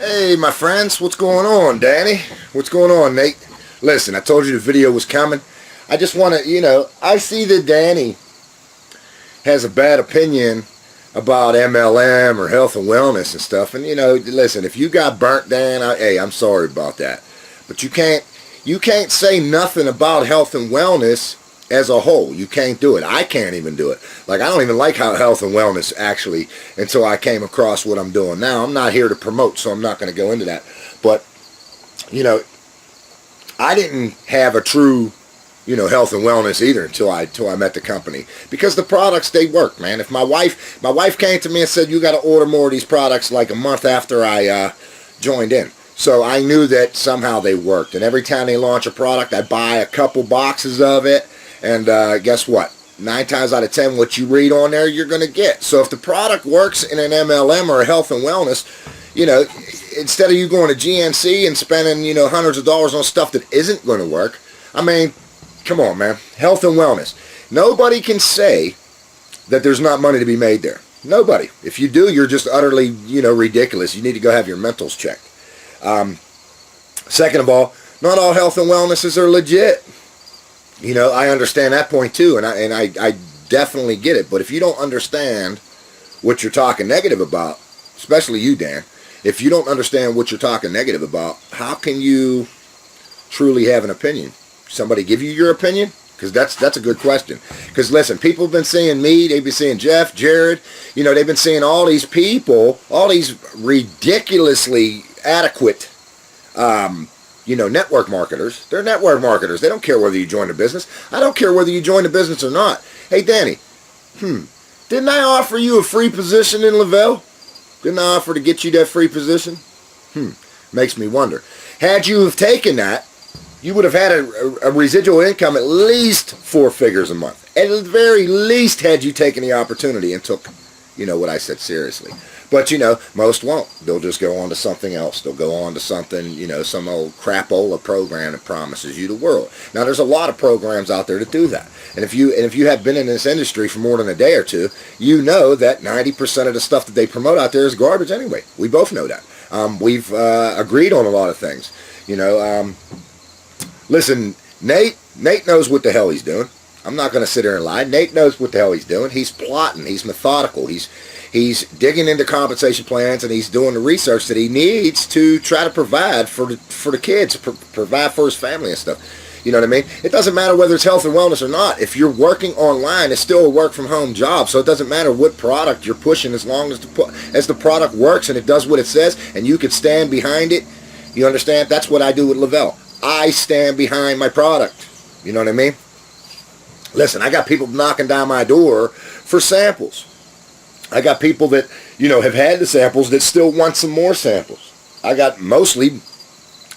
Hey, my friends, what's going on, Danny? What's going on, Nate? Listen, I told you the video was coming. I just want to, I see that Danny has a bad opinion about MLM or health and wellness and stuff. And, listen, if you got burnt, Dan, hey, I'm sorry about that. But you can't say nothing about health and wellness as a whole. You can't do it. I can't even do it. Like, I don't even like how health and wellness actually until I came across what I'm doing now. I'm not here to promote, so I'm not going to go into that. But, I didn't have a true, health and wellness either until I met the company. Because the products, they work, man. If my wife came to me and said, you got to order more of these products like a month after I joined in. So I knew that somehow they worked. And every time they launch a product, I buy a couple boxes of it. And guess what? 9 times out of 10, what you read on there, you're going to get. So if the product works in an MLM or a health and wellness, instead of you going to GNC and spending, hundreds of dollars on stuff that isn't going to work, I mean, come on, man. Health and wellness. Nobody can say that there's not money to be made there. Nobody. If you do, you're just utterly, ridiculous. You need to go have your mentals checked. Second of all, not all health and wellnesses are legit. I understand that point too, and I definitely get it. But if you don't understand what you're talking negative about, especially you, Dan, if you don't understand what you're talking negative about, how can you truly have an opinion? Somebody give you your opinion? Because that's a good question. Because listen, people have been seeing me, they've been seeing Jeff, Jared, they've been seeing all these people, all these ridiculously adequate network marketers. They're network marketers. They don't care whether you join a business. I don't care whether you join a business or not. Hey, Danny, didn't I offer you a free position in Lavelle? Didn't I offer to get you that free position? Makes me wonder. Had you have taken that, you would have had a residual income at least 4 figures a month. At the very least, had you taken the opportunity and took, what I said seriously. But, most won't. They'll just go on to something else. They'll go on to something, some old crapola program that promises you the world. Now, there's a lot of programs out there that do that. And if you have been in this industry for more than a day or two, you know that 90% of the stuff that they promote out there is garbage anyway. We both know that. We've agreed on a lot of things. Listen, Nate knows what the hell he's doing. I'm not going to sit here and lie. Nate knows what the hell he's doing. He's plotting. He's methodical. He's digging into compensation plans, and he's doing the research that he needs to try to provide for the kids, provide for his family and stuff. You know what I mean? It doesn't matter whether it's health and wellness or not. If you're working online, it's still a work-from-home job, so it doesn't matter what product you're pushing as long as the product works and it does what it says and you can stand behind it. You understand? That's what I do with Lavelle. I stand behind my product. You know what I mean? Listen, I got people knocking down my door for samples. I got people that, have had the samples that still want some more samples. I got mostly,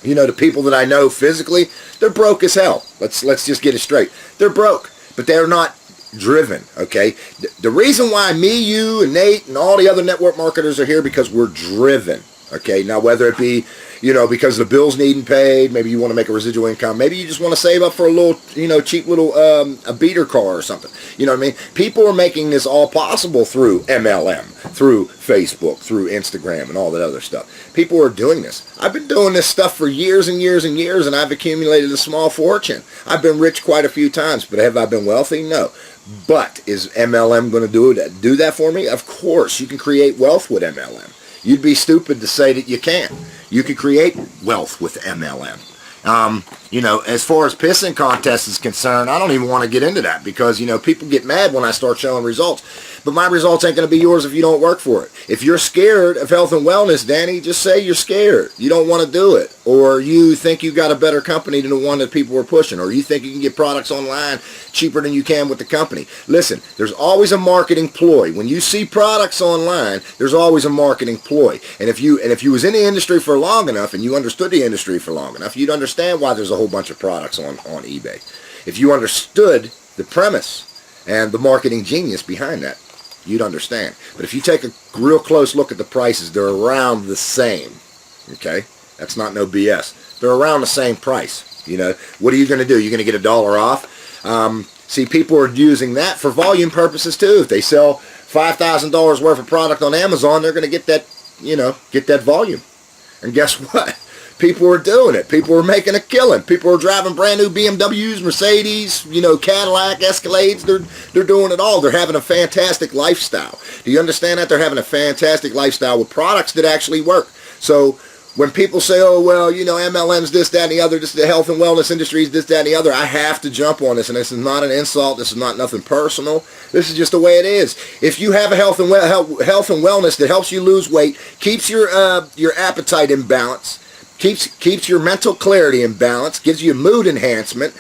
the people that I know physically, they're broke as hell. Let's just get it straight. They're broke, but they're not driven, okay? The reason why me, you, and Nate, and all the other network marketers are here because we're driven, okay? Now, whether it be, because the bills needing paid, maybe you want to make a residual income, maybe you just want to save up for a little, cheap little, a beater car or something. You know what I mean? People are making this all possible through MLM, through Facebook, through Instagram, and all that other stuff. People are doing this. I've been doing this stuff for years and years and years, and I've accumulated a small fortune. I've been rich quite a few times, but have I been wealthy? No. But is MLM going to do that for me? Of course. You can create wealth with MLM. You'd be stupid to say that you can't. You can create wealth with MLM. As far as pissing contests is concerned, I don't even want to get into that because, people get mad when I start showing results. But my results ain't going to be yours if you don't work for it. If you're scared of health and wellness, Danny, just say you're scared. You don't want to do it. Or you think you got a better company than the one that people are pushing. Or you think you can get products online cheaper than you can with the company. Listen, there's always a marketing ploy. When you see products online, there's always a marketing ploy. And if you was in the industry for long enough and you understood the industry for long enough, you'd understand why there's a whole bunch of products on eBay. If you understood the premise and the marketing genius behind that, you'd understand. But if you take a real close look at the prices, they're around the same. Okay? That's not no BS. They're around the same price. What are you going to do? You're going to get $1 off? See, people are using that for volume purposes too. If they sell $5,000 worth of product on Amazon, they're going to get that, get that volume. And guess what? People are doing it. People are making a killing. People are driving brand new BMWs, Mercedes, Cadillac, Escalades. They're doing it all. They're having a fantastic lifestyle. Do you understand that? They're having a fantastic lifestyle with products that actually work. So when people say, oh, well, MLM's this, that, and the other, this is the health and wellness industries, this, that, and the other, I have to jump on this. And this is not an insult. This is not nothing personal. This is just the way it is. If you have a health and wellness that helps you lose weight, keeps your appetite in balance, keeps your mental clarity in balance, gives you mood enhancement,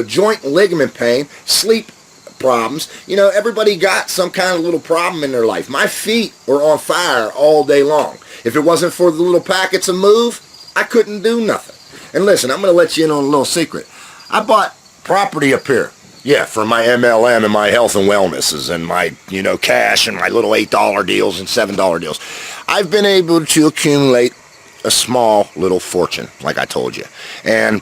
joint and ligament pain, sleep problems. Everybody got some kind of little problem in their life. My feet are on fire all day long. If it wasn't for the little packets of Move, I couldn't do nothing. And listen, I'm going to let you in on a little secret. I bought property up here. Yeah, for my MLM and my health and wellnesses and my, cash and my little $8 deals and $7 deals. I've been able to accumulate a small little fortune, like I told you. And,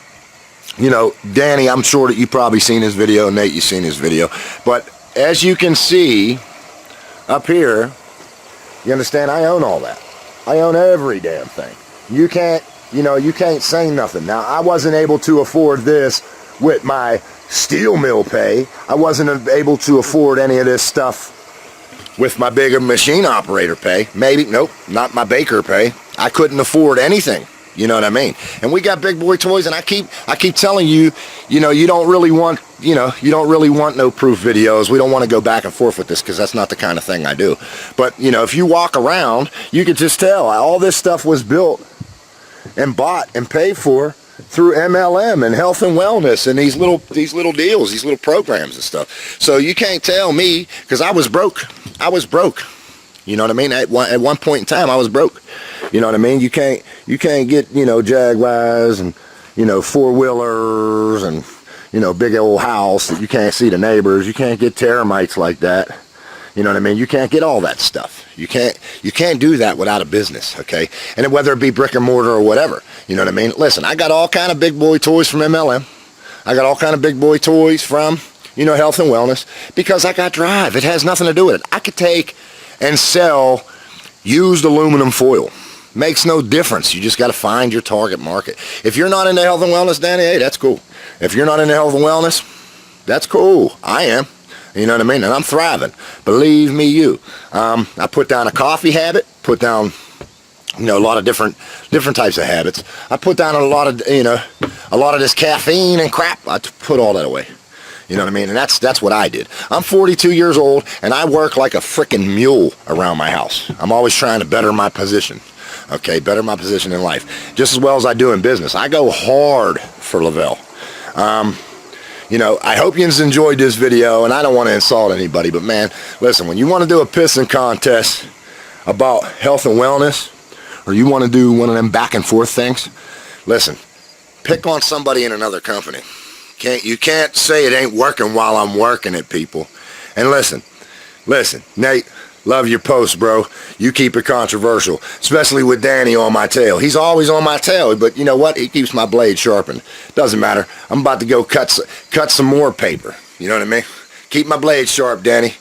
Danny, I'm sure that you've probably seen his video. Nate, you've seen his video. But as you can see up here, you understand, I own all that. I own every damn thing. You can't say nothing. Now, I wasn't able to afford this with my steel mill pay. I wasn't able to afford any of this stuff with my bigger machine operator pay. Maybe, nope, not my baker pay. I couldn't afford anything. You know what I mean? And we got big boy toys, and I keep telling you, you don't really want no proof videos. We don't want to go back and forth with this because that's not the kind of thing I do. But, if you walk around, you could just tell all this stuff was built and bought and paid for through MLM and health and wellness and these little deals, these little programs and stuff. So you can't tell me, because I was broke. You know what I mean? At one point in time, I was broke. You know what I mean? You can't get, Jaguars and, four-wheelers and, big old house that you can't see the neighbors. You can't get termites like that. You know what I mean? You can't get all that stuff. You can't do that without a business, okay? And whether it be brick and mortar or whatever. You know what I mean? Listen, I got all kind of big boy toys from MLM. I got all kind of big boy toys from, health and wellness, because I got drive. It has nothing to do with it. I could take and sell used aluminum foil. Makes no difference. You just got to find your target market. If you're not into health and wellness, Danny, hey, that's cool. If you're not into health and wellness, that's cool. I am. You know what I mean? And I'm thriving. Believe me, you. I put down a coffee habit, put down, a lot of different types of habits. I put down a lot of this caffeine and crap. I put all that away. You know what I mean? And that's what I did. I'm 42 years old, and I work like a frickin' mule around my house. I'm always trying to better my position. Okay, better my position in life. Just as well as I do in business. I go hard for Lavelle. I hope you enjoyed this video, and I don't want to insult anybody, but man, listen, when you want to do a pissing contest about health and wellness, or you want to do one of them back and forth things, listen, pick on somebody in another company. You can't say it ain't working while I'm working it, people. And listen, Nate, love your posts, bro. You keep it controversial, especially with Danny on my tail. He's always on my tail, but you know what? He keeps my blade sharpened. Doesn't matter. I'm about to go cut some more paper. You know what I mean? Keep my blade sharp, Danny.